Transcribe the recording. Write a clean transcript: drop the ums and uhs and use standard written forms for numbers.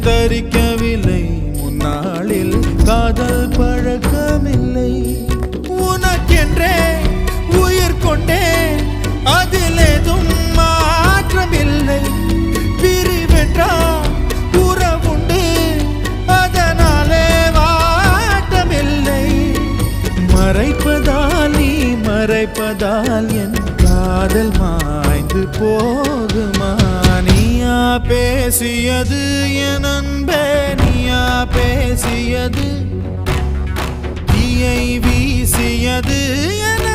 தரிக்கவில்லை முன்னாளில் காதல் பழக்கமில்லை உனக்கென்றே உயிர் கொண்டே அதில் ஏதும் மாற்றமில்லை பிரிவென்றால் உறவுண்டு அதனாலே வாட்டமில்லை மறைப்பதால் நீ மறைப்பதால் என் காதல் மாய்ந்து போகுமா நீயா பேசியது என் அன்பே நீயா பேசியது தீயை வீசியது என்